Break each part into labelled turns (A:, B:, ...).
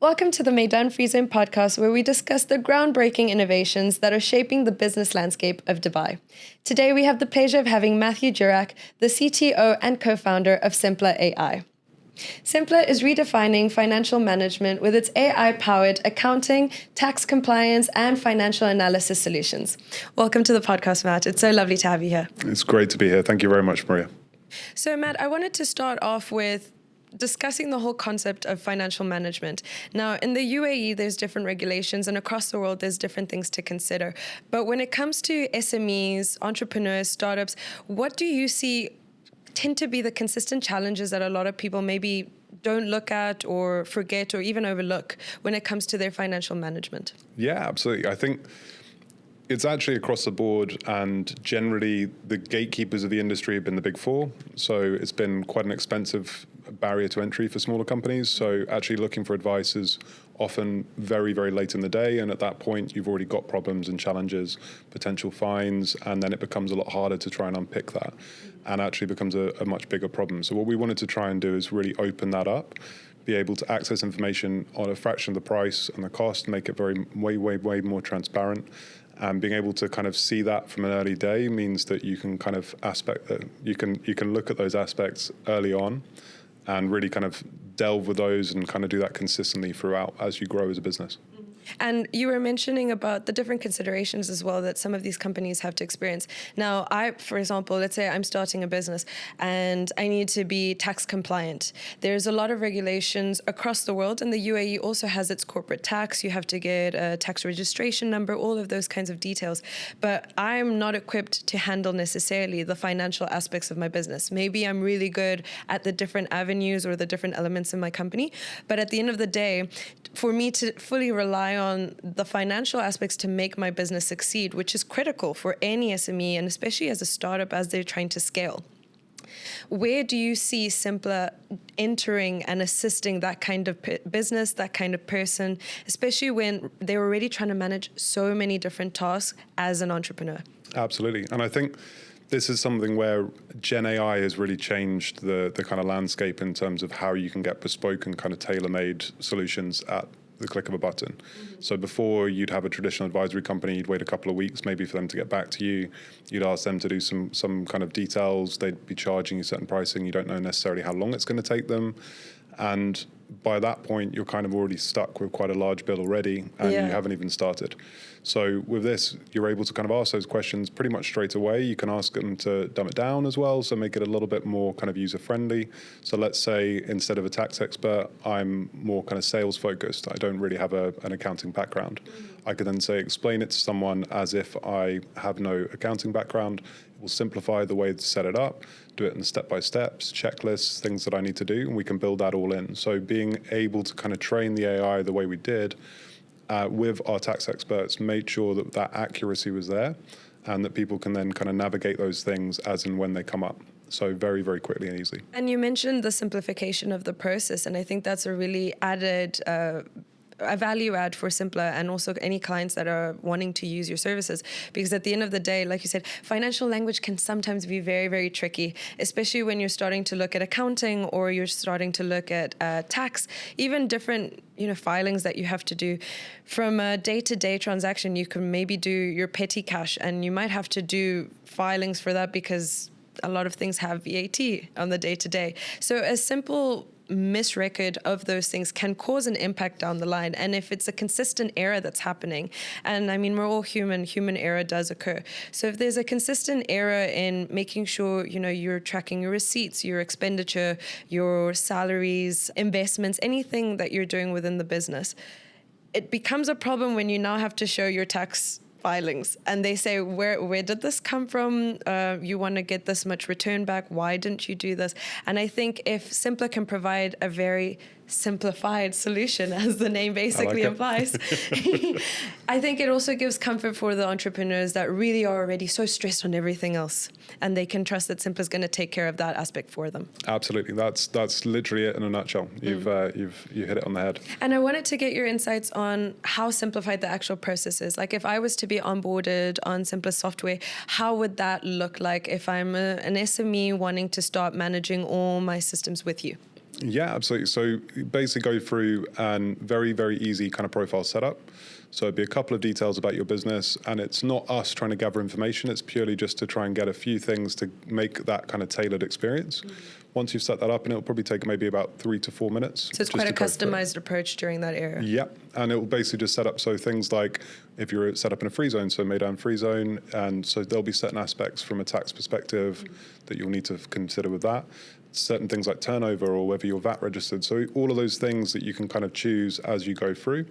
A: Welcome to the Meydan Free Zone Podcast, where we discuss the groundbreaking innovations that are shaping the business landscape of Dubai. Today, we have the pleasure of having Matthew Durack, the CTO and co-founder of Simpla AI. Simpla is redefining financial management with its AI-powered accounting, tax compliance, and financial analysis solutions. Welcome to the podcast, Matt. It's so lovely to have you here.
B: It's great to be here. Thank you very much, Maria.
A: So, Matt, I wanted to start off with discussing the whole concept of financial management. Now, in the UAE, there's different regulations, and across the world, there's different things to consider. But when it comes to SMEs, entrepreneurs, startups, what do you see tend to be the consistent challenges that a lot of people maybe don't look at or forget or even overlook when it comes to their financial management?
B: Yeah, absolutely. I think it's actually across the board, and generally the gatekeepers of the industry have been the big four. So it's been quite an expensive barrier to entry for smaller companies. So actually looking for advice is often very, very late in the day. And at that point, you've already got problems and challenges, potential fines, and then it becomes a lot harder to try and unpick that and actually becomes a much bigger problem. So what we wanted to try and do is really open that up, be able to access information on a fraction of the price and the cost, make it way more transparent. And being able to kind of see that from an early day means that you can kind of you can look at those aspects early on and really kind of delve with those and kind of do that consistently throughout as you grow as a business.
A: And you were mentioning about the different considerations as well that some of these companies have to experience. Now, for example, let's say I'm starting a business and I need to be tax compliant. There's a lot of regulations across the world, and the UAE also has its corporate tax. You have to get a tax registration number, all of those kinds of details. But I'm not equipped to handle necessarily the financial aspects of my business. Maybe I'm really good at the different avenues or the different elements in my company. But at the end of the day, for me to fully rely on the financial aspects to make my business succeed, which is critical for any SME and especially as a startup as they're trying to scale. Where do you see Simpla entering and assisting that kind of business, that kind of person, especially when they're already trying to manage so many different tasks as an entrepreneur?
B: Absolutely. And I think this is something where Gen AI has really changed the kind of landscape in terms of how you can get bespoke and kind of tailor-made solutions at the click of a button. Mm-hmm. So before, you'd have a traditional advisory company, you'd wait a couple of weeks maybe for them to get back to you. You'd ask them to do some kind of details. They'd be charging you certain pricing. You don't know necessarily how long it's going to take them. And by that point, you're kind of already stuck with quite a large bill already, and you haven't even started. So with this, you're able to kind of ask those questions pretty much straight away. You can ask them to dumb it down as well, so make it a little bit more kind of user-friendly. So let's say instead of a tax expert, I'm more kind of sales-focused. I don't really have an accounting background. I could then say, explain it to someone as if I have no accounting background. It will simplify the way to set it up, do it in step-by-steps, checklists, things that I need to do, and we can build that all in. So being able to kind of train the AI the way we did with our tax experts made sure that that accuracy was there and that people can then kind of navigate those things as and when they come up. So very, very quickly and easily.
A: And you mentioned the simplification of the process, and I think that's a really added a value add for Simpla and also any clients that are wanting to use your services. Because at the end of the day, like you said, financial language can sometimes be very, very tricky, especially when you're starting to look at accounting or you're starting to look at tax, even different filings that you have to do. From a day-to-day transaction, you can maybe do your petty cash, and you might have to do filings for that because a lot of things have VAT on the day-to-day. So a simple misrecord of those things can cause an impact down the line. And if it's a consistent error that's happening, and I mean, we're all human error does occur. So if there's a consistent error in making sure, you're tracking your receipts, your expenditure, your salaries, investments, anything that you're doing within the business, it becomes a problem when you now have to show your tax filings and they say, where did this come from? You want to get this much return back. Why didn't you do this? And I think if Simpla can provide a very simplified solution, as the name basically implies, I think it also gives comfort for the entrepreneurs that really are already so stressed on everything else, and they can trust that Simpla is going to take care of that aspect for them.
B: Absolutely, that's literally it in a nutshell. You hit it on the head.
A: And I wanted to get your insights on how simplified the actual process is. Like, if I was to be onboarded on Simpla software, how would that look like if I'm an SME wanting to start managing all my systems with you?
B: Yeah, absolutely. So you basically go through a very, very easy kind of profile setup. So it'd be a couple of details about your business, and it's not us trying to gather information. It's purely just to try and get a few things to make that kind of tailored experience. Once you've set that up, and it'll probably take maybe about 3 to 4 minutes.
A: So it's quite a customized approach during that era.
B: Yeah, and it will basically just set up, so things like if you're set up in a free zone, so Meydan Free Zone, and so there'll be certain aspects from a tax perspective that you'll need to consider with that. Certain things like turnover or whether you're VAT registered. So all of those things that you can kind of choose as you go through.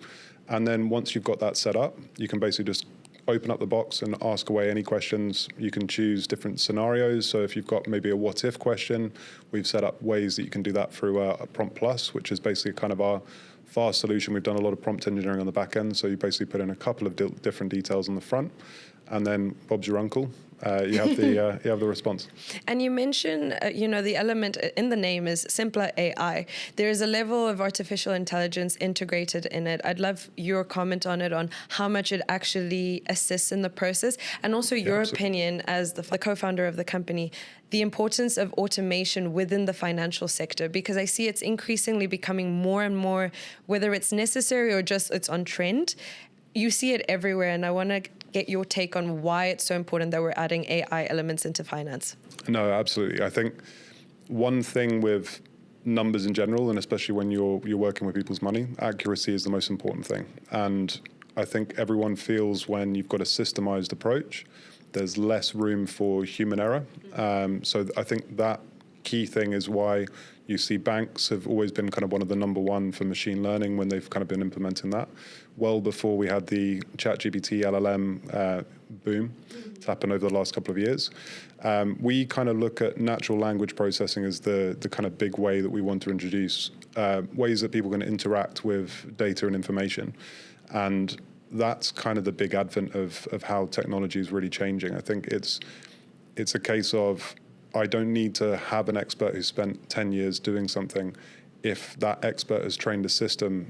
B: And then once you've got that set up, you can basically just open up the box and ask away any questions. You can choose different scenarios. So if you've got maybe a what if question, we've set up ways that you can do that through a Prompt Plus, which is basically kind of our fast solution. We've done a lot of prompt engineering on the back end. So you basically put in a couple of different details on the front, and then Bob's your uncle. You have the response.
A: And you mentioned, the element in the name is Simpla AI. There is a level of artificial intelligence integrated in it. I'd love your comment on it, on how much it actually assists in the process, and also your opinion as the co-founder of the company, the importance of automation within the financial sector, because I see it's increasingly becoming more and more, whether it's necessary or just it's on trend. You see it everywhere, and I want to get your take on why it's so important that we're adding AI elements into finance.
B: No, absolutely. I think one thing with numbers in general, and especially when you're working with people's money, accuracy is the most important thing. And I think everyone feels when you've got a systemized approach, there's less room for human error. So I think that key thing is why you see banks have always been kind of one of the number one for machine learning when they've kind of been implementing that. Well before we had the ChatGPT LLM boom. It's happened over the last couple of years. We kind of look at natural language processing as the kind of big way that we want to introduce ways that people can interact with data and information. And that's kind of the big advent of how technology is really changing. I think it's a case of, I don't need to have an expert who spent 10 years doing something. If that expert has trained a system,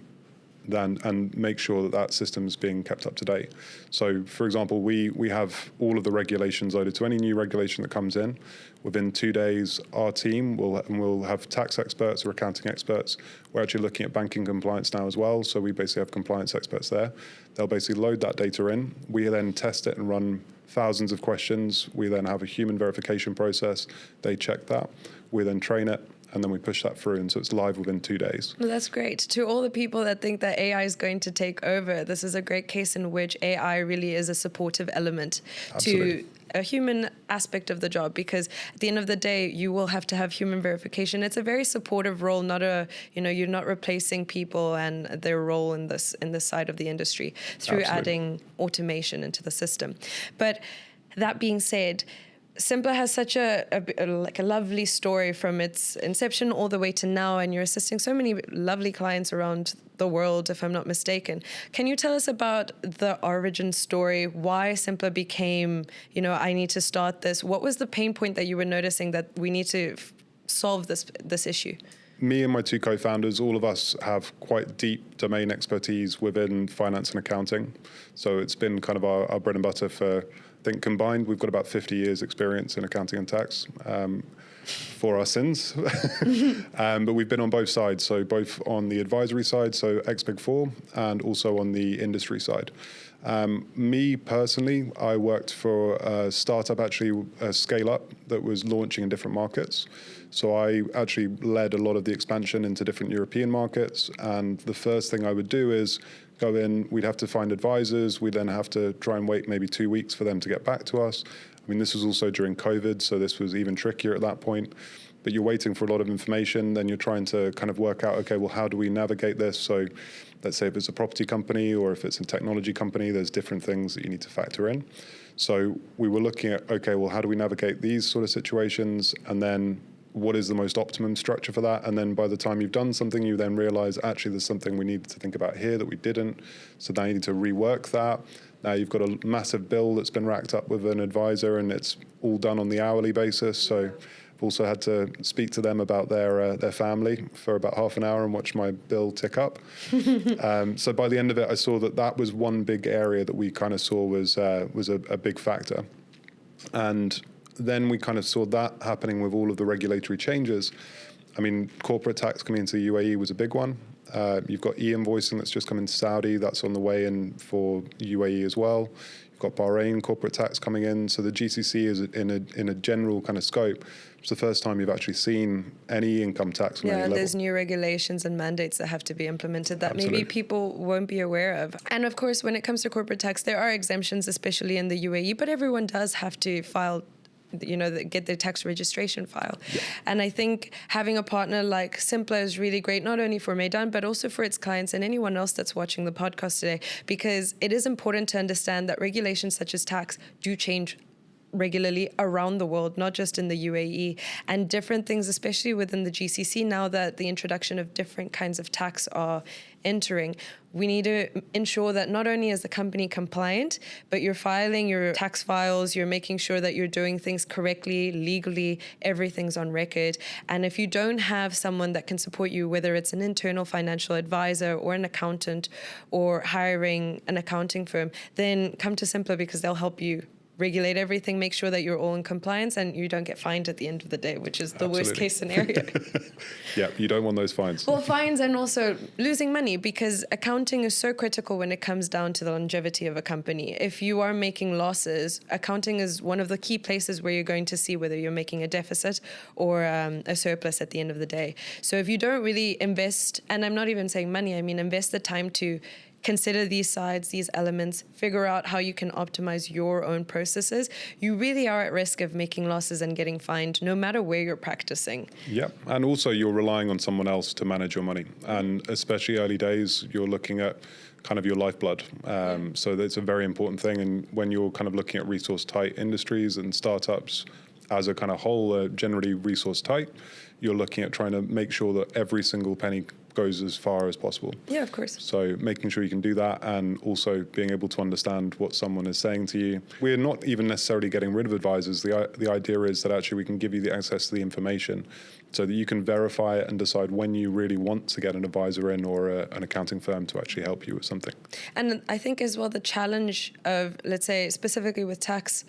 B: then and make sure that system is being kept up to date. So, for example, we have all of the regulations loaded. To any new regulation that comes in, within 2 days, our team will have tax experts or accounting experts. We're actually looking at banking compliance now as well. So we basically have compliance experts there. They'll basically load that data in. We then test it and run thousands of questions. We then have a human verification process. They check that. We then train it, and then we push that through, and so it's live within 2 days.
A: Well, that's great. To all the people that think that AI is going to take over, this is a great case in which AI really is a supportive element to a human aspect of the job, because at the end of the day, you will have to have human verification. It's a very supportive role, not you're not replacing people and their role in this side of the industry through adding automation into the system. But that being said, Simpla has such a lovely story from its inception all the way to now, and you're assisting so many lovely clients around the world, if I'm not mistaken. Can you tell us about the origin story, why Simpla became, I need to start this? What was the pain point that you were noticing that we need to solve this issue?
B: Me and my two co-founders, all of us have quite deep domain expertise within finance and accounting. So it's been kind of our bread and butter for, I think combined, we've got about 50 years experience in accounting and tax for our sins. But we've been on both sides, so both on the advisory side, so ex-Big Four, and also on the industry side. Me personally, I worked for a startup, actually a scale-up that was launching in different markets. So I actually led a lot of the expansion into different European markets. And the first thing I would do is go in, we'd have to find advisors. We'd then have to try and wait maybe 2 weeks for them to get back to us. I mean, this was also during COVID, so this was even trickier at that point. But you're waiting for a lot of information, then you're trying to kind of work out, okay, well, how do we navigate this? So let's say if it's a property company or if it's a technology company, there's different things that you need to factor in. So we were looking at, okay, well, how do we navigate these sort of situations? And then what is the most optimum structure for that? And then by the time you've done something, you then realize, actually, there's something we need to think about here that we didn't. So now you need to rework that. Now you've got a massive bill that's been racked up with an advisor, and it's all done on the hourly basis. So I've also had to speak to them about their family for about half an hour and watch my bill tick up. So by the end of it, I saw that was one big area that we kind of saw was a big factor. And then we kind of saw that happening with all of the regulatory changes. I mean, corporate tax coming into the UAE was a big one. You've got e-invoicing that's just come into Saudi. That's on the way in for UAE as well. You've got Bahrain corporate tax coming in. So the GCC is in a general kind of scope. It's the first time you've actually seen any income tax on any level.
A: There's new regulations and mandates that have to be implemented that
B: Absolutely.
A: maybe people won't be aware of. And of course, when it comes to corporate tax, there are exemptions, especially in the UAE, but everyone does have to file, get their tax registration file.
B: Yeah.
A: And I think having a partner like Simpla is really great, not only for Meydan, but also for its clients and anyone else that's watching the podcast today, because it is important to understand that regulations such as tax do change regularly around the world, not just in the UAE, and different things, especially within the GCC, now that the introduction of different kinds of tax are entering. We need to ensure that not only is the company compliant, but you're filing your tax files, you're making sure that you're doing things correctly, legally, everything's on record. And if you don't have someone that can support you, whether it's an internal financial advisor or an accountant or hiring an accounting firm, then come to Simpla, because they'll help you regulate everything, make sure that you're all in compliance and you don't get fined at the end of the day, which is the
B: Absolutely.
A: worst case scenario.
B: Yeah, you don't want those fines.
A: Well, fines and also losing money, because accounting is so critical when it comes down to the longevity of a company. If you are making losses, accounting is one of the key places where you're going to see whether you're making a deficit or a surplus at the end of the day. So if you don't really invest, and I'm not even saying money, I mean invest the time to consider these sides, these elements, figure out how you can optimize your own processes, you really are at risk of making losses and getting fined no matter where you're practicing.
B: Yeah, and also you're relying on someone else to manage your money. And especially early days, you're looking at kind of your lifeblood. So that's a very important thing. And when you're kind of looking at resource tight industries and startups as a kind of whole, generally resource tight, you're looking at trying to make sure that every single penny goes as far as possible.
A: Yeah, of course.
B: So making sure you can do that, and also being able to understand what someone is saying to you. We're not even necessarily getting rid of advisors. The idea is that actually we can give you the access to the information so that you can verify it and decide when you really want to get an advisor in or an accounting firm to actually help you with something.
A: And I think as well the challenge of, let's say, specifically with tax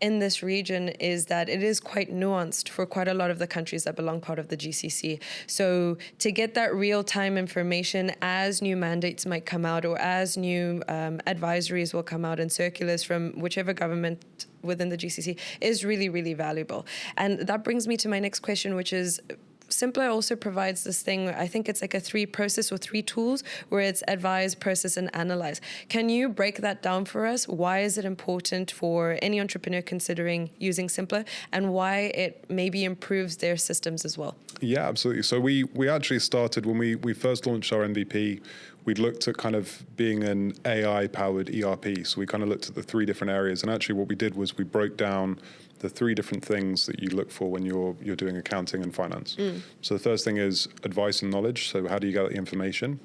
A: in this region is that it is quite nuanced for quite a lot of the countries that belong part of the GCC. So to get that real-time information as new mandates might come out or as new advisories will come out and circulars from whichever government within the GCC is really, really valuable. And that brings me to my next question, which is, Simpla also provides this thing, I think it's like a 3 process or 3 tools where it's advise, process, and analyze. Can you break that down for us? Why is it important for any entrepreneur considering using Simpla, and why it maybe improves their systems as well?
B: Yeah, absolutely. So we actually started when we first launched our MVP. We'd looked at kind of being an AI-powered ERP. So we kind of looked at the 3 different areas. And actually what we did was we broke down the 3 different things that you look for when you're doing accounting and finance. So the first thing is advice and knowledge. So how do you get the information?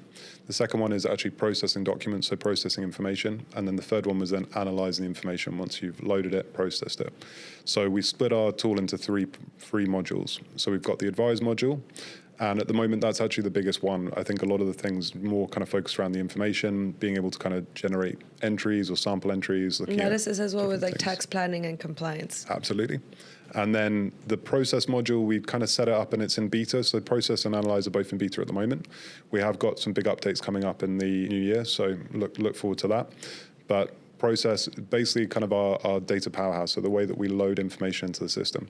B: The second one is actually processing documents, so processing information. And then the third one was then analyzing the information once you've loaded it, processed it. So we split our tool into three modules. So we've got the advise module. And at the moment, that's actually the biggest one. I think a lot of the things more kind of focused around the information, being able to kind of generate entries or sample entries.
A: Analysis as well with like tax planning and compliance.
B: Absolutely. And then the process module, we've kind of set it up and it's in beta. So process and analyze are both in beta at the moment. We have got some big updates coming up in the new year. So look forward to that. But process, basically kind of our data powerhouse, so the way that we load information into the system.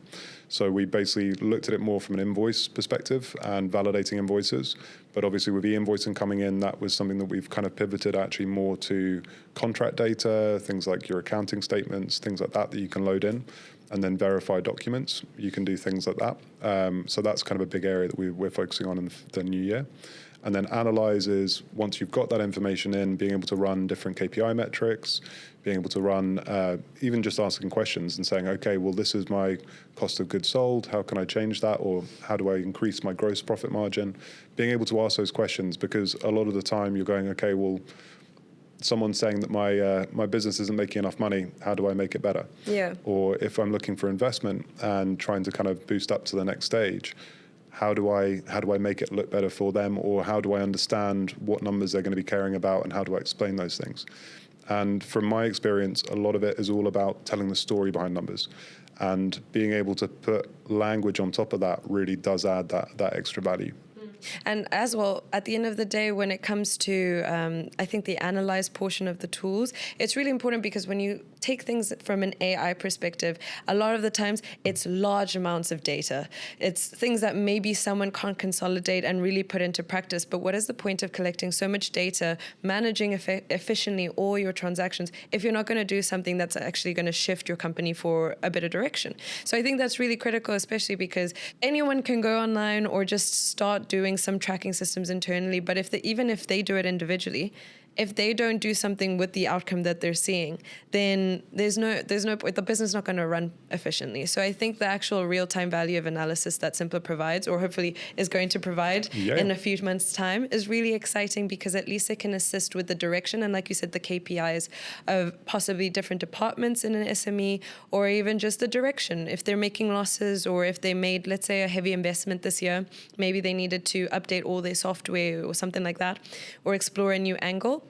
B: So we basically looked at it more from an invoice perspective and validating invoices. But obviously with e-invoicing coming in, that was something that we've kind of pivoted actually more to contract data, things like your accounting statements, things like that you can load in. And then verify documents, you can do things like that. So that's kind of a big area that we're focusing on in the new year. And then analyze is once you've got that information in, being able to run different KPI metrics, being able to run even just asking questions and saying, okay, well, this is my cost of goods sold. How can I change that? Or how do I increase my gross profit margin? Being able to ask those questions, because a lot of the time you're going, okay, well, someone's saying that my business isn't making enough money. How do I make it better?
A: Yeah.
B: Or if I'm looking for investment and trying to kind of boost up to the next stage, how do I make it look better for them? Or how do I understand what numbers they're going to be caring about and how do I explain those things? And from my experience, a lot of it is all about telling the story behind numbers. And being able to put language on top of that really does add that extra value.
A: And as well, at the end of the day, when it comes to, I think, the analyze portion of the tools, it's really important because when you take things from an AI perspective, a lot of the times it's large amounts of data. It's things that maybe someone can't consolidate and really put into practice. But what is the point of collecting so much data, managing efficiently all your transactions, if you're not going to do something that's actually going to shift your company for a better direction? So I think that's really critical, especially because anyone can go online or just start doing some tracking systems internally. But even if they do it individually, if they don't do something with the outcome that they're seeing, then there's no point. The business is not going to run efficiently. So I think the actual real-time value of analysis that Simpla provides, or hopefully is going to provide in a few months' time, is really exciting because at least it can assist with the direction and, like you said, the KPIs of possibly different departments in an SME, or even just the direction. If they're making losses, or if they made, let's say, a heavy investment this year, maybe they needed to update all their software or something like that, or explore a new angle.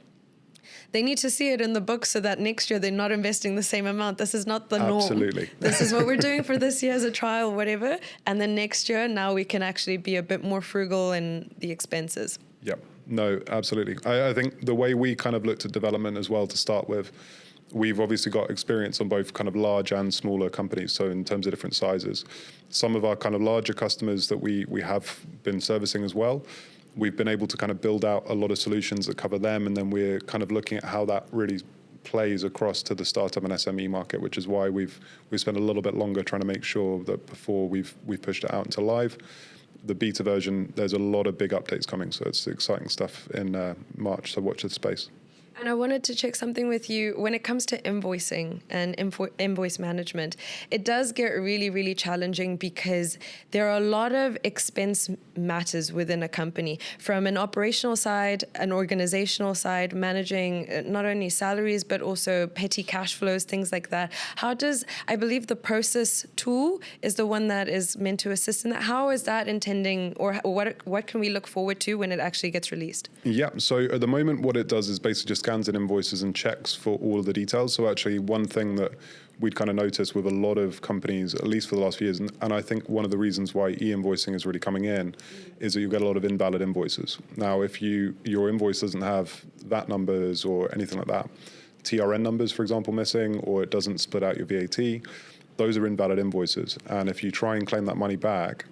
A: They need to see it in the book so that next year they're not investing the same amount. This is not the norm.
B: Absolutely.
A: This is what we're doing for this year as a trial, whatever. And then next year, now we can actually be a bit more frugal in the expenses.
B: Yep. No, absolutely. I think the way we kind of looked at development as well to start with, we've obviously got experience on both kind of large and smaller companies. So in terms of different sizes, some of our kind of larger customers that we have been servicing as well, we've been able to kind of build out a lot of solutions that cover them, and then we're kind of looking at how that really plays across to the startup and SME market, which is why we've spent a little bit longer trying to make sure that before we've pushed it out into live. The beta version, there's a lot of big updates coming, so it's exciting stuff in March, so watch this space.
A: And I wanted to check something with you. When it comes to invoicing and invoice management, it does get really, really challenging because there are a lot of expense matters within a company, from an operational side, an organizational side, managing not only salaries, but also petty cash flows, things like that. I believe the process tool is the one that is meant to assist in that. How is that intending, or what can we look forward to when it actually gets released?
B: Yeah, so at the moment, what it does is basically just scans in invoices and checks for all of the details. So actually one thing that we'd kind of noticed with a lot of companies, at least for the last few years, and I think one of the reasons why e-invoicing is really coming in is that you get a lot of invalid invoices. Now, if your invoice doesn't have VAT numbers or anything like that, TRN numbers, for example, missing, or it doesn't split out your VAT, those are invalid invoices. And if you try and claim that money back,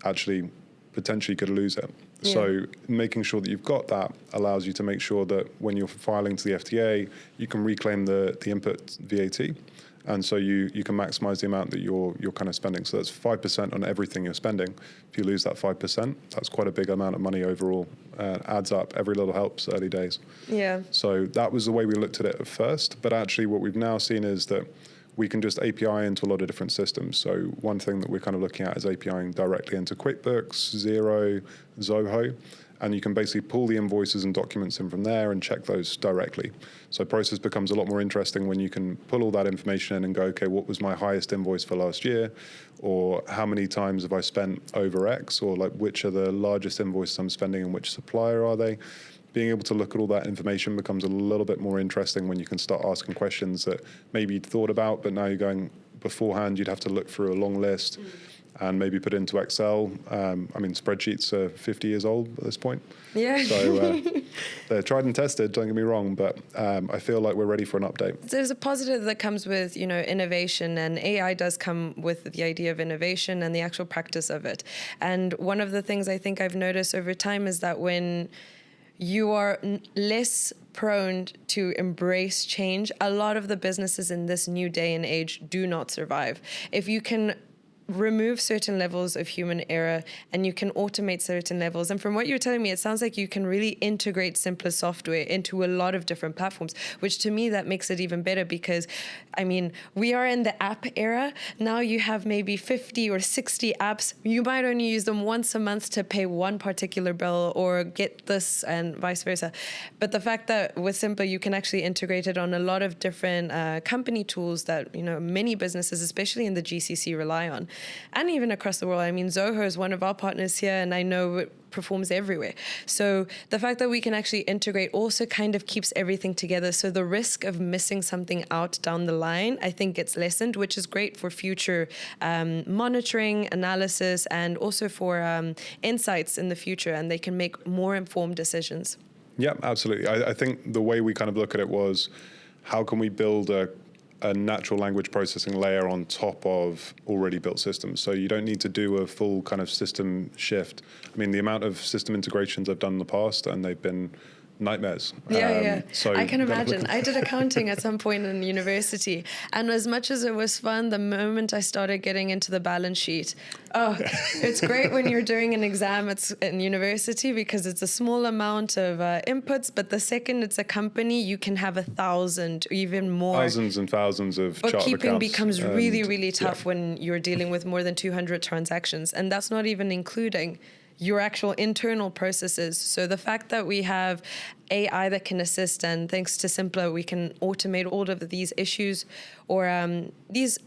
B: actually potentially could lose it. Yeah. So making sure that you've got that allows you to make sure that when you're filing to the FTA, you can reclaim the input VAT. And so you can maximize the amount that you're kind of spending. So that's 5% on everything you're spending. If you lose that 5%, that's quite a big amount of money overall. Adds up. Every little helps early days.
A: Yeah.
B: So that was the way we looked at it at first. But actually what we've now seen is that we can just API into a lot of different systems. So one thing that we're kind of looking at is APIing directly into QuickBooks, Xero, Zoho, and you can basically pull the invoices and documents in from there and check those directly. So process becomes a lot more interesting when you can pull all that information in and go, okay, what was my highest invoice for last year? Or how many times have I spent over X? Or like which are the largest invoices I'm spending and which supplier are they? Being able to look at all that information becomes a little bit more interesting when you can start asking questions that maybe you'd thought about, but now you're going beforehand, you'd have to look through a long list and maybe put it into Excel. Spreadsheets are 50 years old at this point.
A: Yeah.
B: So they're tried and tested, don't get me wrong, but I feel like we're ready for an update.
A: There's a positive that comes with, innovation, and AI does come with the idea of innovation and the actual practice of it. And one of the things I think I've noticed over time is that when you are less prone to embrace change, a lot of the businesses in this new day and age do not survive. If you can remove certain levels of human error and you can automate certain levels. And from what you're telling me, it sounds like you can really integrate Simpla software into a lot of different platforms, which to me, that makes it even better because, we are in the app era. Now you have maybe 50 or 60 apps. You might only use them once a month to pay one particular bill or get this and vice versa. But the fact that with Simpla, you can actually integrate it on a lot of different company tools that, many businesses, especially in the GCC, rely on. and even across the world. I mean, Zoho is one of our partners here, and I know it performs everywhere. So the fact that we can actually integrate also kind of keeps everything together. So the risk of missing something out down the line, I think gets lessened, which is great for future monitoring, analysis, and also for insights in the future, and they can make more informed decisions.
B: Yeah, absolutely. I think the way we kind of look at it was, how can we build a natural language processing layer on top of already built systems? So you don't need to do a full kind of system shift. I mean, the amount of system integrations I've done in the past, and they've been nightmares.
A: So I can imagine. I did accounting at some point in university, and as much as it was fun, the moment I started getting into the balance sheet, it's great when you're doing an exam in university because it's a small amount of inputs, but the second it's a company, you can have 1,000 or even more.
B: Thousands and thousands of chart
A: bookkeeping
B: accounts.
A: Becomes really, really tough when you're dealing with more than 200 transactions, and that's not even including your actual internal processes. So the fact that we have AI that can assist, and thanks to Simpla, we can automate all of these issues or these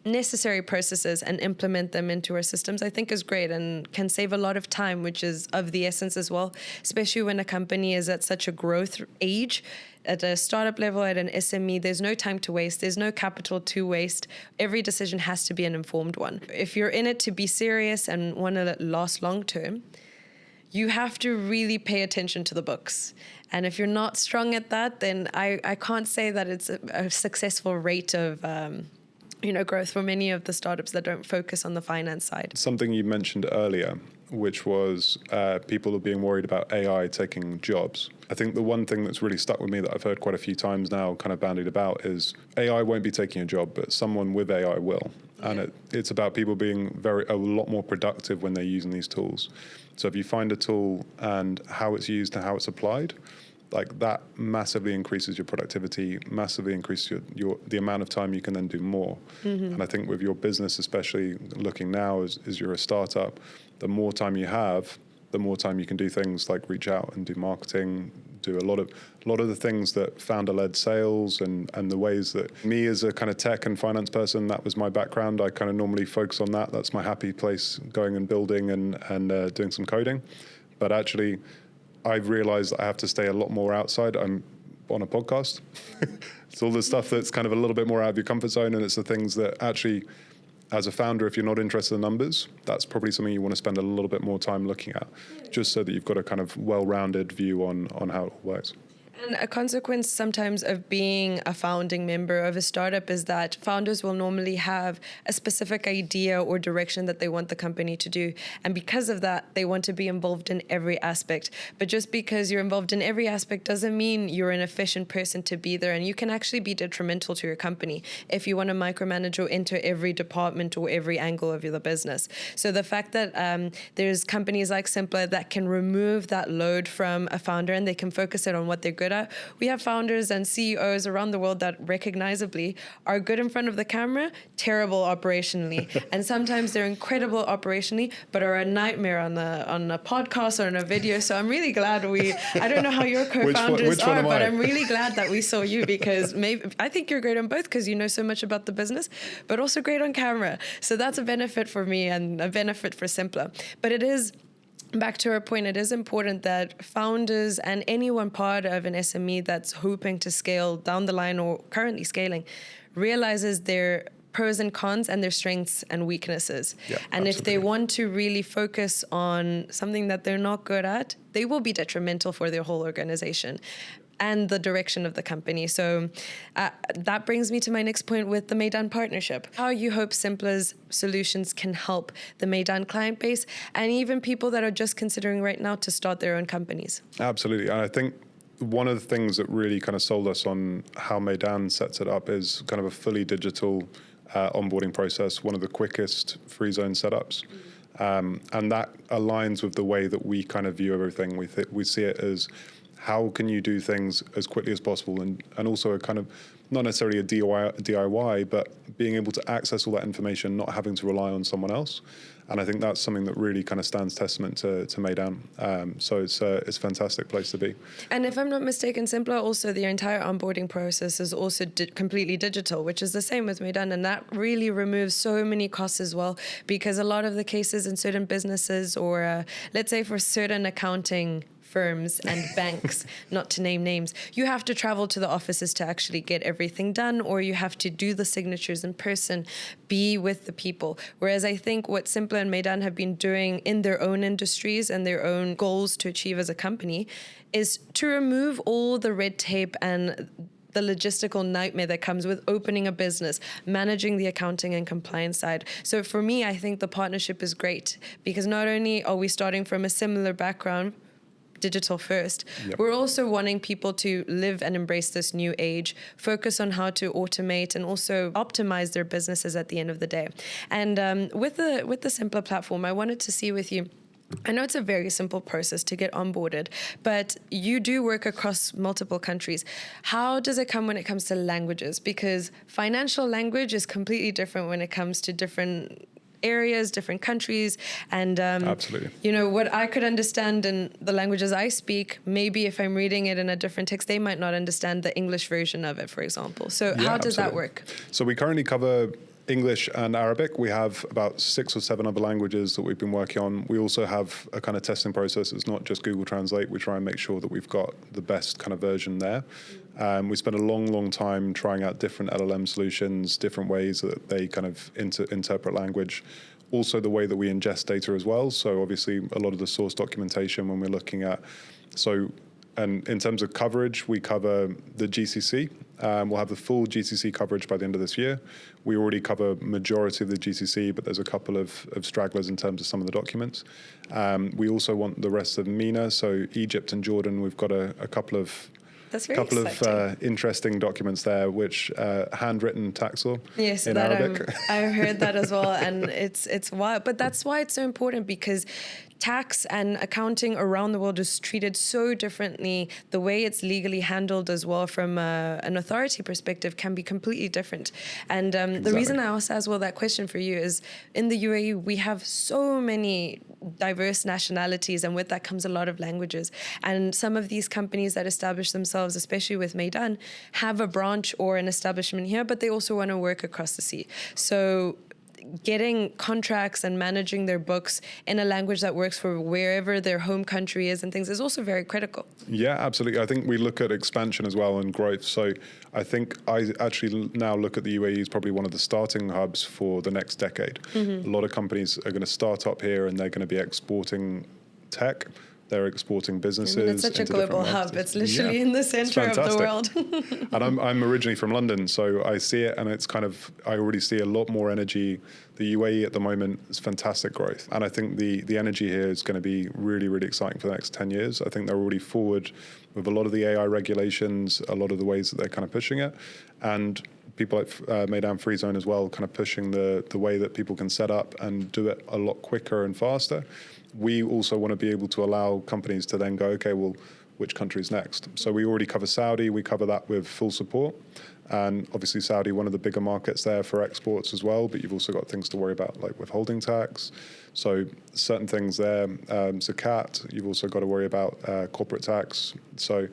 A: necessary processes and implement them into our systems, I think is great and can save a lot of time, which is of the essence as well, especially when a company is at such a growth age. At a startup level, at an SME, there's no time to waste. There's no capital to waste. Every decision has to be an informed one. If you're in it to be serious and want to last long term, you have to really pay attention to the books. And if you're not strong at that, then I can't say that it's a successful rate of growth for many of the startups that don't focus on the finance side.
B: Something you mentioned earlier, which was people are being worried about AI taking jobs. I think the one thing that's really stuck with me that I've heard quite a few times now kind of bandied about is AI won't be taking a job, but someone with AI will. And it's about people being a lot more productive when they're using these tools. So if you find a tool and how it's used and how it's applied, like that massively increases your productivity, massively increases the amount of time you can then do more. Mm-hmm. And I think with your business, especially looking now as you're a startup, the more time you have, the more time you can do things like reach out and do marketing, do a lot of the things that founder-led sales and the ways that me as a kind of tech and finance person, that was my background. I kind of normally focus on that. That's my happy place, going and building and doing some coding. But actually, I've realized that I have to stay a lot more outside. I'm on a podcast. It's all the stuff that's kind of a little bit more out of your comfort zone, and it's the things that actually, as a founder, if you're not interested in numbers, that's probably something you want to spend a little bit more time looking at, just so that you've got a kind of well-rounded view on how it all works.
A: And a consequence sometimes of being a founding member of a startup is that founders will normally have a specific idea or direction that they want the company to do. And because of that, they want to be involved in every aspect. But just because you're involved in every aspect doesn't mean you're an efficient person to be there. And you can actually be detrimental to your company if you want to micromanage or enter every department or every angle of the business. So the fact that there's companies like Simpla that can remove that load from a founder and they can focus it on what they're good at. We have founders and CEOs around the world that recognizably are good in front of the camera, terrible operationally. And sometimes they're incredible operationally, but are a nightmare on a podcast or on a video. So I'm really glad I don't know how your co-founders are, but I'm really glad that we saw you, because I think you're great on both because you know so much about the business, but also great on camera. So that's a benefit for me and a benefit for Simpla. But it is, back to our point, it is important that founders and anyone part of an SME that's hoping to scale down the line or currently scaling realizes their pros and cons and their strengths and weaknesses.
B: Yeah,
A: and
B: absolutely.
A: If they want to really focus on something that they're not good at, they will be detrimental for their whole organization and the direction of the company. So that brings me to my next point with the Meydan partnership. How you hope Simpla's solutions can help the Meydan client base and even people that are just considering right now to start their own companies.
B: Absolutely. And I think one of the things that really kind of sold us on how Meydan sets it up is kind of a fully digital onboarding process, one of the quickest Freezone setups. And that aligns with the way that we kind of view everything. We see it as how can you do things as quickly as possible, and also a kind of not necessarily a DIY, but being able to access all that information, not having to rely on someone else. And I think that's something that really kind of stands testament to Meydan. So it's a fantastic place to be.
A: And if I'm not mistaken, Simpla, also the entire onboarding process is also completely digital, which is the same with Meydan. And that really removes so many costs as well, because a lot of the cases in certain businesses, or let's say for certain accounting firms and banks, not to name names, you have to travel to the offices to actually get everything done, or you have to do the signatures in person, be with the people. Whereas I think what Simpla and Meydan have been doing in their own industries and their own goals to achieve as a company is to remove all the red tape and the logistical nightmare that comes with opening a business, managing the accounting and compliance side. So for me, I think the partnership is great, because not only are we starting from a similar background, digital first, we're also wanting people to live and embrace this new age, focus on how to automate and also optimize their businesses at the end of the day. And with the Simpla platform, I wanted to see with you, I know it's a very simple process to get onboarded, but you do work across multiple countries. How does it come when it comes to languages? Because financial language is completely different when it comes to different areas, different countries, and
B: absolutely,
A: you know, what I could understand in the languages I speak, maybe if I'm reading it in a different text, they might not understand the English version of it, for example. So how does that work?
B: So we currently cover English and Arabic. We have about 6 or 7 other languages that we've been working on. We also have a kind of testing process. It's not just Google Translate. We try and make sure that we've got the best kind of version there. We spent a long time trying out different LLM solutions, different ways that they kind of interpret language. Also the way that we ingest data as well. So obviously a lot of the source documentation when we're looking at, and in terms of coverage, we cover the GCC. We'll have the full GCC coverage by the end of this year. We already cover majority of the GCC, but there's a couple of stragglers in terms of some of the documents. We also want the rest of MENA, so Egypt and Jordan. We've got a couple of interesting documents there, which handwritten tax law in Arabic.
A: I've heard that as well, and it's wild. But that's why it's so important, because tax and accounting around the world is treated so differently. The way it's legally handled as well from an authority perspective can be completely different. And the reason I asked as well that question for you is, in the UAE, we have so many diverse nationalities, and with that comes a lot of languages. And some of these companies that establish themselves, especially with Meydan, have a branch or an establishment here, but they also want to work across the sea. So getting contracts and managing their books in a language that works for wherever their home country is and things is also very critical. Yeah,
B: absolutely. I think we look at expansion as well and growth. So I think I actually now look at the UAE as probably one of the starting hubs for the next decade. A lot of companies are going to start up here and they're going to be exporting tech. They're exporting businesses. I mean,
A: it's such a global hub. It's literally in the center of the world.
B: And I'm originally from London, so I see it, and it's kind of, I already see a lot more energy. The UAE at the moment is fantastic growth. And I think the energy here is going to be really, really exciting for the next 10 years. I think they're already forward with a lot of the AI regulations, a lot of the ways that they're kind of pushing it. And people like Meydan Free Zone as well, kind of pushing the way that people can set up and do it a lot quicker and faster. We also want to be able to allow companies to then go, okay, well, which country's next? So we already cover Saudi. We cover that with full support. And obviously Saudi, one of the bigger markets there for exports as well, but you've also got things to worry about like withholding tax. So certain things there, zakat, you've also got to worry about corporate tax. So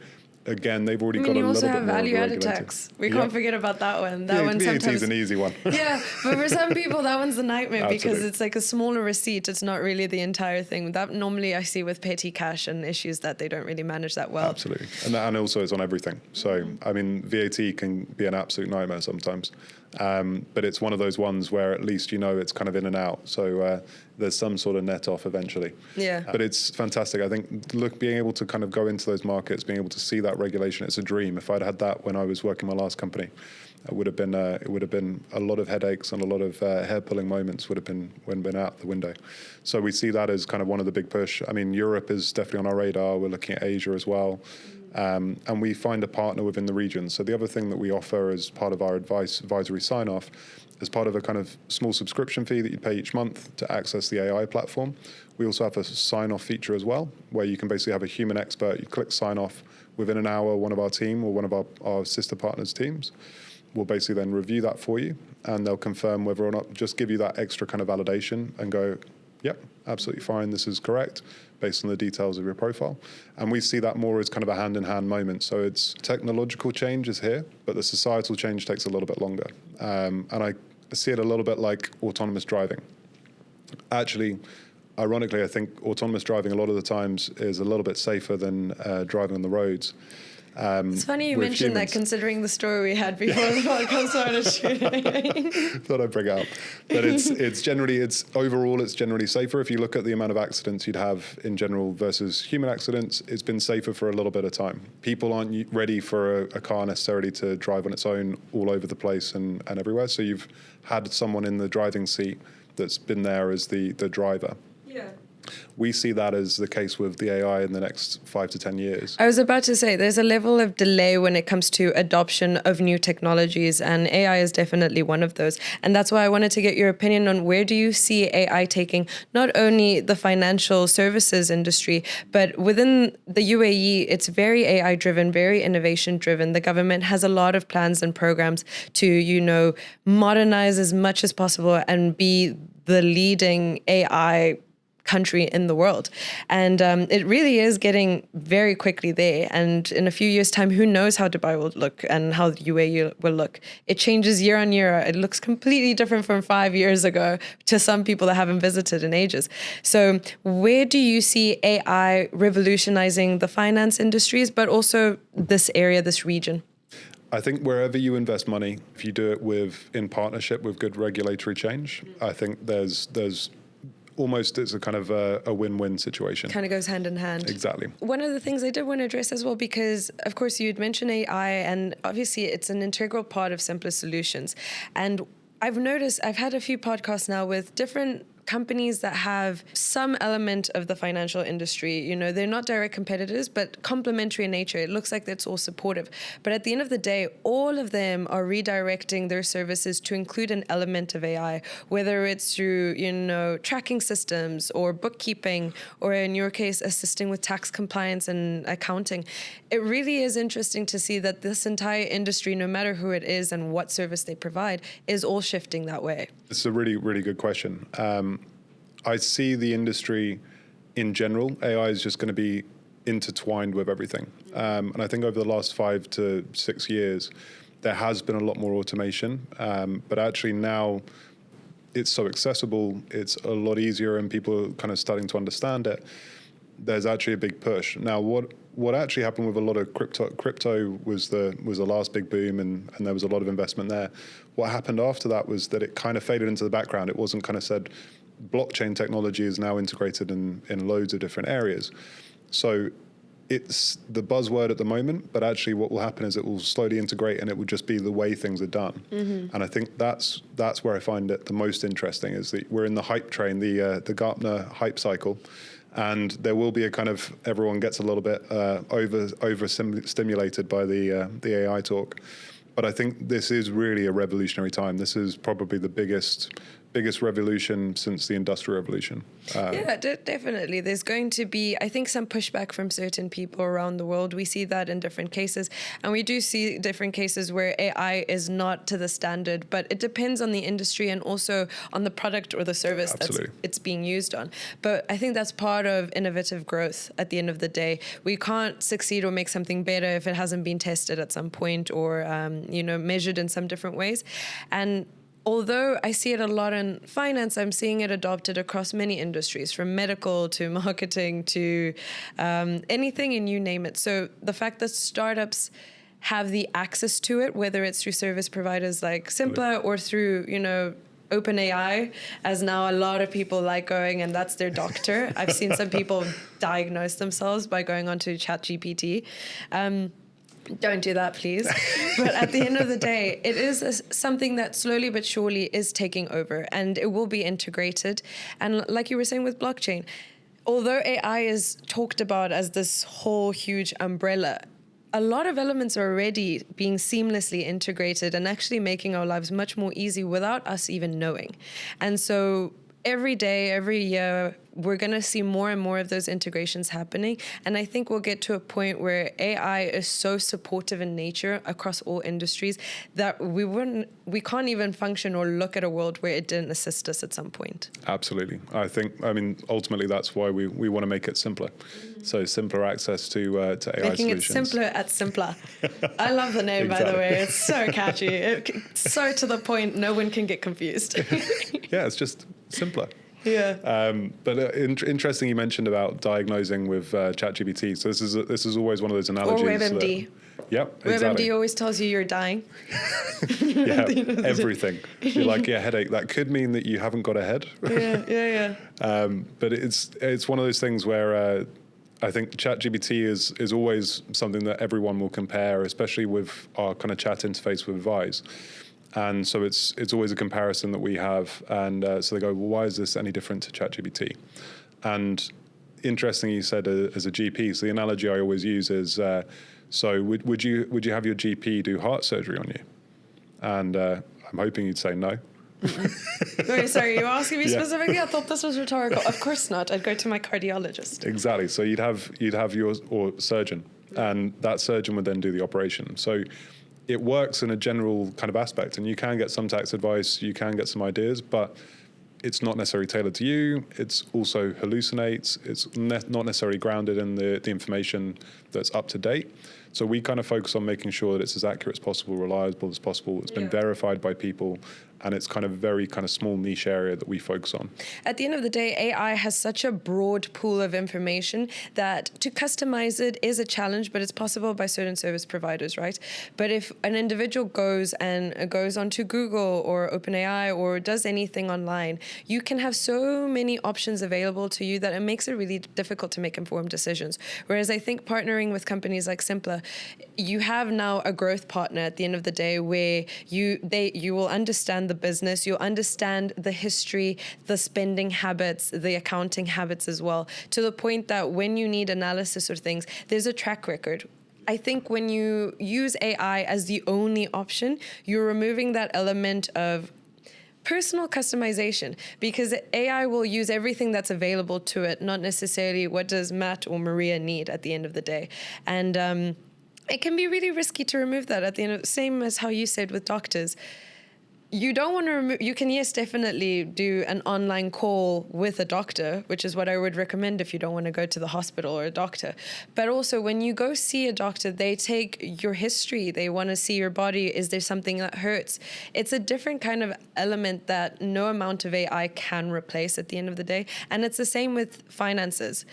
B: again, they've already got a little bit more.
A: You also have value-added tax. We can't forget about that one. That one
B: VAT
A: sometimes
B: is an easy one.
A: Yeah, but for some people, that one's a nightmare because it's like a smaller receipt. It's not really the entire thing. That normally I see with petty cash and issues that they don't really manage that well.
B: Absolutely, and also it's on everything. So I mean, VAT can be an absolute nightmare sometimes. But it's one of those ones where at least you know it's kind of in and out. So there's some sort of net off eventually.
A: Yeah.
B: But it's fantastic. I think being able to kind of go into those markets, being able to see that regulation, it's a dream. If I'd had that when I was working my last company, it would have been a lot of headaches and a lot of hair-pulling moments would have been out the window. So we see that as kind of one of the big push. I mean, Europe is definitely on our radar. We're looking at Asia as well. And we find a partner within the region. So the other thing that we offer as part of our advisory sign-off, as part of a kind of small subscription fee that you pay each month to access the AI platform, we also have a sign-off feature as well, where you can basically have a human expert. You click sign-off within an hour, one of our team or one of our sister partners' teams will basically then review that for you, and they'll confirm whether or not, just give you that extra kind of validation and go, yep, absolutely fine, this is correct, based on the details of your profile. And we see that more as kind of a hand-in-hand moment. So it's technological change is here, but the societal change takes a little bit longer. And I see it a little bit like autonomous driving. Actually, ironically, I think autonomous driving a lot of the times is a little bit safer than driving on the roads.
A: It's funny you mentioned that, considering the story we had before the podcast started shooting.
B: Thought I'd bring it up, but it's overall generally safer. If you look at the amount of accidents you'd have in general versus human accidents, it's been safer for a little bit of time. People aren't ready for a car necessarily to drive on its own all over the place and everywhere. So you've had someone in the driving seat that's been there as the driver.
A: Yeah.
B: We see that as the case with the AI in the next 5 to 10 years.
A: I was about to say, there's a level of delay when it comes to adoption of new technologies, and AI is definitely one of those. And that's why I wanted to get your opinion on, where do you see AI taking not only the financial services industry, but within the UAE, it's very AI driven, very innovation driven. The government has a lot of plans and programs to, modernize as much as possible and be the leading AI country in the world. And it really is getting very quickly there. And in a few years' time, who knows how Dubai will look and how the UAE will look. It changes year on year. It looks completely different from 5 years ago to some people that haven't visited in ages. So where do you see AI revolutionizing the finance industries, but also this area, this region?
B: I think wherever you invest money, if you do it in partnership with good regulatory change, I think there's almost, it's a kind of a win-win situation.
A: Kind of goes hand in hand.
B: Exactly.
A: One of the things I did want to address as well, because of course you'd mentioned AI, and obviously it's an integral part of Simpler Solutions. And I've noticed, I've had a few podcasts now with different companies that have some element of the financial industry. They're not direct competitors, but complementary in nature. It looks like that's all supportive. But at the end of the day, all of them are redirecting their services to include an element of AI, whether it's through, tracking systems or bookkeeping, or in your case, assisting with tax compliance and accounting. It really is interesting to see that this entire industry, no matter who it is and what service they provide, is all shifting that way.
B: It's a really, really good question. I see the industry in general, AI is just going to be intertwined with everything. And I think over the last 5 to 6 years, there has been a lot more automation. But actually now it's so accessible, it's a lot easier, and people are kind of starting to understand it. There's actually a big push. Now, what actually happened with a lot of crypto was the last big boom, and there was a lot of investment there. What happened after that was that it kind of faded into the background. It wasn't kind of said, blockchain technology is now integrated in loads of different areas. So it's the buzzword at the moment, but actually what will happen is it will slowly integrate, and it will just be the way things are done. Mm-hmm. And I think that's where I find it the most interesting, is that we're in the hype train, the Gartner hype cycle. And there will be a kind of, everyone gets a little bit over-stimulated by the AI talk. But I think this is really a revolutionary time. This is probably the biggest revolution since the Industrial Revolution.
A: Yeah, definitely. There's going to be, I think, some pushback from certain people around the world. We see that in different cases. And we do see different cases where AI is not to the standard, but it depends on the industry and also on the product or the service that it's being used on. But I think that's part of innovative growth at the end of the day. We can't succeed or make something better if it hasn't been tested at some point or, measured in some different ways. And although I see it a lot in finance, I'm seeing it adopted across many industries, from medical to marketing to anything, and you name it. So the fact that startups have the access to it, whether it's through service providers like Simpla or through, OpenAI, as now a lot of people like going, and that's their doctor. I've seen some people diagnose themselves by going onto ChatGPT. Don't do that, please. But at the end of the day, it is something that slowly but surely is taking over, and it will be integrated. And like you were saying with blockchain, although AI is talked about as this whole huge umbrella, a lot of elements are already being seamlessly integrated and actually making our lives much more easy without us even knowing. And so every day, every year, we're going to see more and more of those integrations happening. And I think we'll get to a point where AI is so supportive in nature across all industries that we can't even function or look at a world where it didn't assist us at some point.
B: Absolutely. Ultimately, that's why we want to make it simpler. So simpler access to AI
A: Making
B: solutions.
A: it simpler at simpler. I love the name, by the way. It's so catchy. It's so to the point, no one can get confused.
B: Yeah, it's just simpler.
A: Yeah.
B: But interesting you mentioned about diagnosing with ChatGPT. So this is always one of those analogies.
A: Or WebMD.
B: Yep, exactly.
A: WebMD always tells you you're dying.
B: Yeah, everything. You're like, yeah, headache. That could mean that you haven't got a head.
A: Yeah.
B: But it's one of those things where I think ChatGPT is always something that everyone will compare, especially with our kind of chat interface with Vise. And so it's always a comparison that we have. And so they go, well, why is this any different to ChatGPT? And interesting, you said as a GP. So the analogy I always use is, so would you have your GP do heart surgery on you? And I'm hoping you'd say no.
A: Wait, sorry, you were asking me
B: Yeah.
A: specifically? I thought this was rhetorical. Of course not. I'd go to my cardiologist.
B: Exactly. So you'd have your surgeon, and that surgeon would then do the operation. So it works in a general kind of aspect, and you can get some tax advice, you can get some ideas, but it's not necessarily tailored to you. It's also hallucinates. It's not necessarily grounded in the information that's up to date. So we kind of focus on making sure that it's as accurate as possible, reliable as possible. It's been verified by people, and it's kind of very kind of small niche area that we focus on.
A: At the end of the day, AI has such a broad pool of information that to customize it is a challenge, but it's possible by certain service providers, right? But if an individual goes onto Google or OpenAI or does anything online, you can have so many options available to you that it makes it really difficult to make informed decisions. Whereas I think partnering with companies like Simpla, you have now a growth partner at the end of the day where you will understand the business, you'll understand the history, the spending habits, the accounting habits as well, to the point that when you need analysis or things, there's a track record. I think when you use AI as the only option, you're removing that element of personal customization, because AI will use everything that's available to it, not necessarily what does Matt or Maria need at the end of the day. And it can be really risky to remove that at the end of, same as how you said with doctors. You don't want to remove, you can, yes, definitely do an online call with a doctor, which is what I would recommend if you don't want to go to the hospital or a doctor. But also when you go see a doctor, they take your history. They want to see your body. Is there something that hurts? It's a different kind of element that no amount of AI can replace at the end of the day. And it's the same with finances.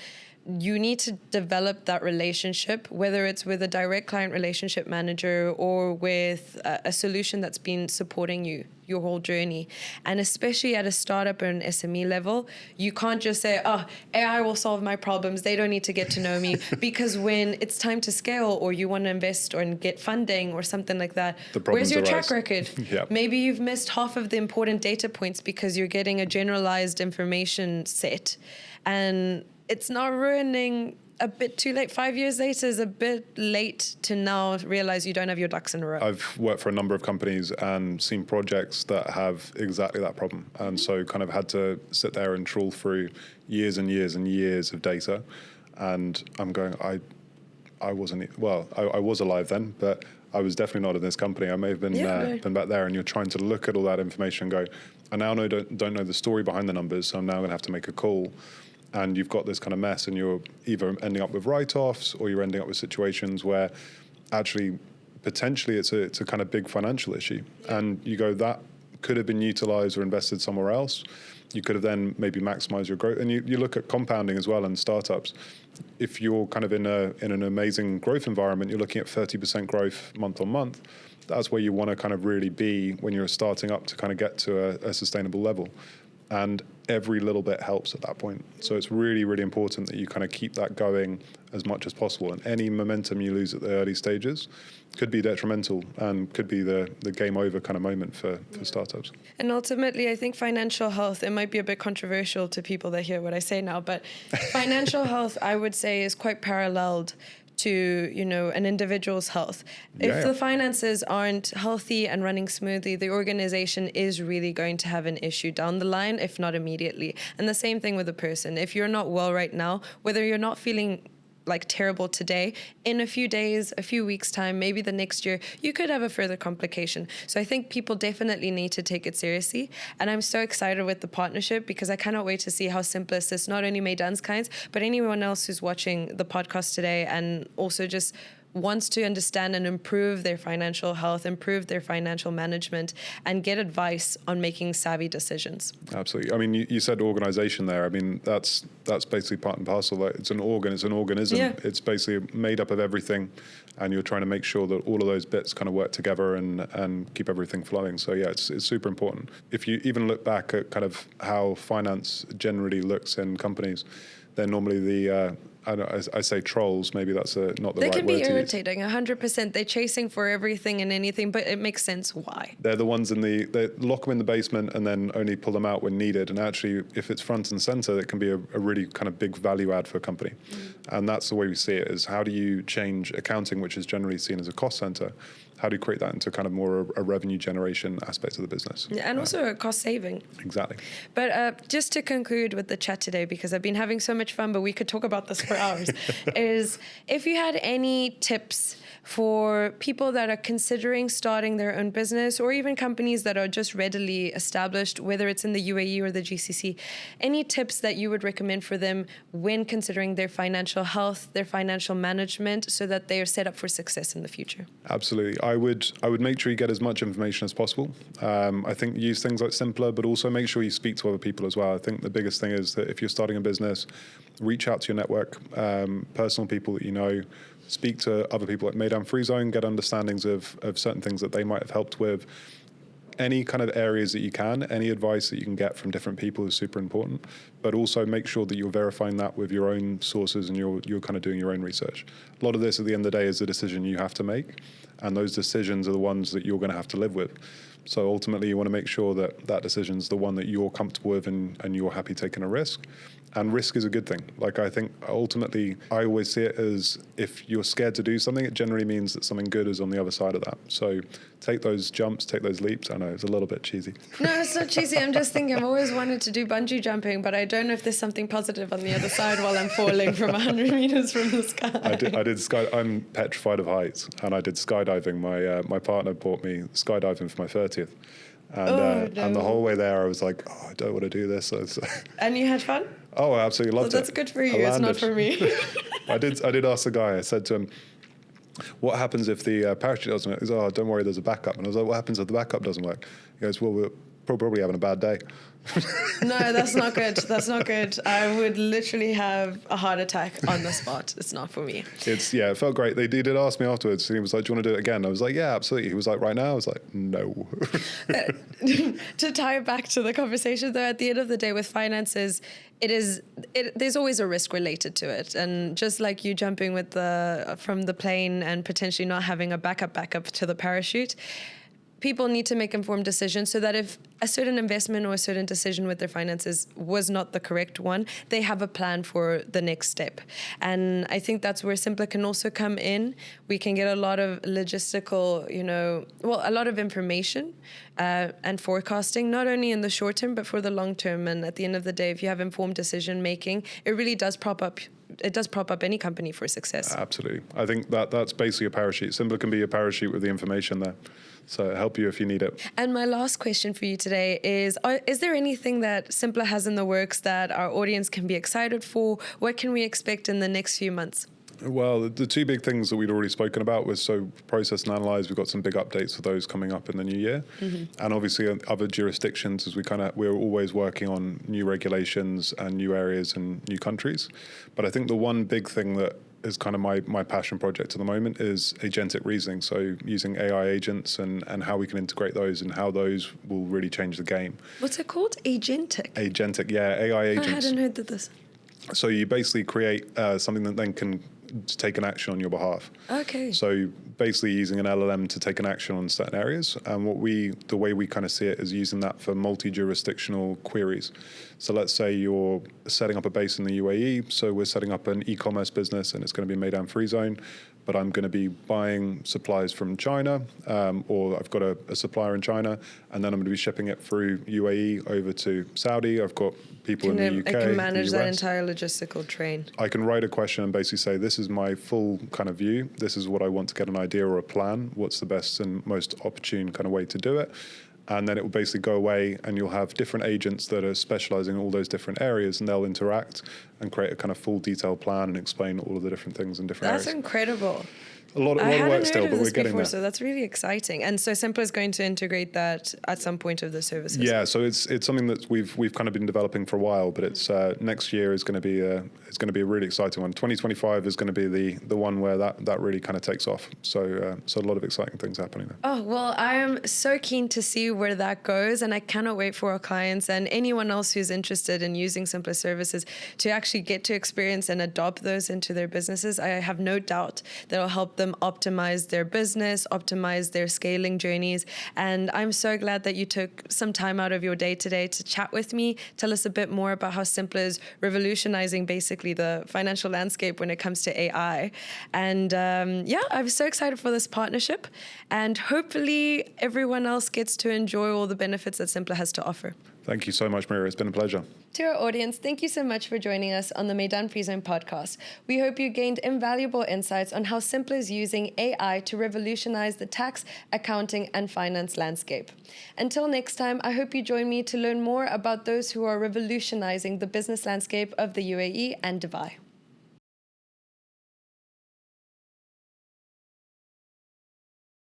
A: You need to develop that relationship, whether it's with a direct client relationship manager or with a solution that's been supporting you your whole journey. And especially at a startup or an SME level, you can't just say, oh, AI will solve my problems. They don't need to get to know me. Because when it's time to scale or you want to invest or get funding or something like that, where's your track record?
B: Yep.
A: Maybe you've missed half of the important data points because you're getting a generalized information set. And it's now ruining a bit too late. 5 years later is a bit late to now realize you don't have your ducks in a row.
B: I've worked for a number of companies and seen projects that have exactly that problem. And so kind of had to sit there and trawl through years and years and years of data. And I'm going, I was alive then, but I was definitely not in this company. I may have been back there, and you're trying to look at all that information and go, I now don't know the story behind the numbers, so I'm now going to have to make a call. And you've got this kind of mess, and you're either ending up with write-offs or you're ending up with situations where actually potentially it's a kind of big financial issue. And you go, that could have been utilized or invested somewhere else. You could have then maybe maximized your growth. And you look at compounding as well in startups. If you're kind of in an amazing growth environment, you're looking at 30% growth month on month. That's where you want to kind of really be when you're starting up to kind of get to a sustainable level. And every little bit helps at that point. So it's really, really important that you kind of keep that going as much as possible. And any momentum you lose at the early stages could be detrimental and could be the game over kind of moment for startups.
A: And ultimately, I think financial health, it might be a bit controversial to people that hear what I say now, but financial health, I would say, is quite paralleled to, an individual's health. If the finances aren't healthy and running smoothly, the organization is really going to have an issue down the line, if not immediately. And the same thing with a person. If you're not well right now, whether you're not feeling like terrible today, in a few days, a few weeks time, maybe the next year, you could have a further complication. So I think people definitely need to take it seriously. And I'm so excited with the partnership because I cannot wait to see how Simpla assists not only Meydan's clients, but anyone else who's watching the podcast today and also just wants to understand and improve their financial health, improve their financial management, and get advice on making savvy decisions.
B: Absolutely. I mean, you said organization there. I mean, that's basically part and parcel. Like, it's an organism. Yeah. It's basically made up of everything, and you're trying to make sure that all of those bits kind of work together and keep everything flowing. So yeah, it's super important. If you even look back at kind of how finance generally looks in companies, they're normally the I say trolls, maybe that's not the right word.
A: They can be irritating, 100%. They're chasing for everything and anything, but it makes sense why.
B: They're the ones they lock them in the basement and then only pull them out when needed. And actually, if it's front and center, it can be a really kind of big value add for a company. And that's the way we see it, is how do you change accounting, which is generally seen as a cost center? How do you create that into kind of more a revenue generation aspect of the business?
A: Yeah, and also a cost saving.
B: Exactly.
A: But just to conclude with the chat today, because I've been having so much fun, but we could talk about this for hours, is if you had any tips for people that are considering starting their own business, or even companies that are just readily established, whether it's in the UAE or the GCC, any tips that you would recommend for them when considering their financial health, their financial management, so that they are set up for success in the future?
B: Absolutely. I would make sure you get as much information as possible. I think use things like Simpla, but also make sure you speak to other people as well. I think the biggest thing is that if you're starting a business, reach out to your network, personal people that you know, speak to other people at Meydan Free Zone, get understandings of certain things that they might have helped with. Any kind of areas that you can, any advice that you can get from different people is super important, but also make sure that you're verifying that with your own sources and you're kind of doing your own research. A lot of this at the end of the day is a decision you have to make, and those decisions are the ones that you're going to have to live with. So ultimately, you want to make sure that that decision's the one that you're comfortable with and you're happy taking a risk. And risk is a good thing. Like, I think ultimately, I always see it as if you're scared to do something, it generally means that something good is on the other side of that. So take those jumps, take those leaps. I know it's a little bit cheesy. No,
A: it's not cheesy. I'm just thinking I've always wanted to do bungee jumping, but I don't know if there's something positive on the other side while I'm falling from 100 meters from the sky.
B: I did sky. I'm petrified of heights, and I did skydiving. My partner bought me skydiving for my 30th. And the whole way there, I was like, I don't want to do this.
A: And you had fun?
B: Oh, I absolutely loved it.
A: That's good for you. It's not for me.
B: I did ask the guy. I said to him, what happens if the parachute doesn't work? He goes, don't worry, there's a backup. And I was like, what happens if the backup doesn't work? He goes, well, we're probably having a bad day.
A: No, that's not good. That's not good. I would literally have a heart attack on the spot. It's not for me.
B: It felt great. They did ask me afterwards. He was like, do you want to do it again? I was like, yeah, absolutely. He was like, right now? I was like, no.
A: To tie it back to the conversation, though, at the end of the day with finances, there's always a risk related to it. And just like you jumping from the plane and potentially not having a backup to the parachute, people need to make informed decisions so that if a certain investment or a certain decision with their finances was not the correct one, they have a plan for the next step. And I think that's where Simpla can also come in. We can get a lot of logistical, a lot of information and forecasting, not only in the short term, but for the long term. And at the end of the day, if you have informed decision making, it really does prop up any company for success.
B: Absolutely. I think that's basically a parachute. Simpla can be a parachute with the information there. So it'll help you if you need it. And
A: my last question for you today is there anything that Simpla has in the works that our audience can be excited for? What can we expect in the next few months?
B: Well, the two big things that we'd already spoken about was process and analyze. We've got some big updates for those coming up in the new year. Mm-hmm. And obviously other jurisdictions, as we're always working on new regulations and new areas and new countries. But I think the one big thing that is kind of my passion project at the moment is agentic reasoning. So using AI agents and how we can integrate those and how those will really change the game.
A: What's it called? Agentic?
B: Agentic, yeah, AI agents.
A: I hadn't heard of this.
B: So you basically create something that then can to take an action on your behalf.
A: Okay.
B: So basically using an LLM to take an action on certain areas. And the way we kind of see it is using that for multi-jurisdictional queries. So let's say you're setting up a base in the UAE. So we're setting up an e-commerce business and it's going to be Meydan Free Zone, but I'm going to be buying supplies from China, or I've got a supplier in China, and then I'm going to be shipping it through UAE over to Saudi. I've got people in the UK.
A: I can manage
B: the
A: that
B: US.
A: entire logistical train.
B: I can write a question and basically say, this is my full kind of view. This is what I want to get an idea or a plan. What's the best and most opportune kind of way to do it? And then it will basically go away and you'll have different agents that are specializing in all those different areas, and they'll interact and create a kind of full detailed plan and explain all of the different things in different areas.
A: That's incredible.
B: A lot of work still, but we're getting there.
A: So that's really exciting. And so Simpla is going to integrate that at some point of the services.
B: Yeah, so it's something that we've kind of been developing for a while, but it's next year is going to be a really exciting one. 2025 is going to be the one where that really kind of takes off. So a lot of exciting things happening there.
A: Oh, well, I am so keen to see where that goes, and I cannot wait for our clients and anyone else who's interested in using Simpla services to actually get to experience and adopt those into their businesses. I have no doubt that it'll help them optimize their business, optimize their scaling journeys. And I'm so glad that you took some time out of your day today to chat with me, tell us a bit more about how Simpla is revolutionizing basically the financial landscape when it comes to AI. And I'm so excited for this partnership. And hopefully everyone else gets to enjoy all the benefits that Simpla has to offer.
B: Thank you so much, Maria. It's been a pleasure.
A: To our audience, thank you so much for joining us on the Meydan Free Zone podcast. We hope you gained invaluable insights on how Simpla is using AI to revolutionize the tax, accounting, and finance landscape. Until next time, I hope you join me to learn more about those who are revolutionizing the business landscape of the UAE and Dubai.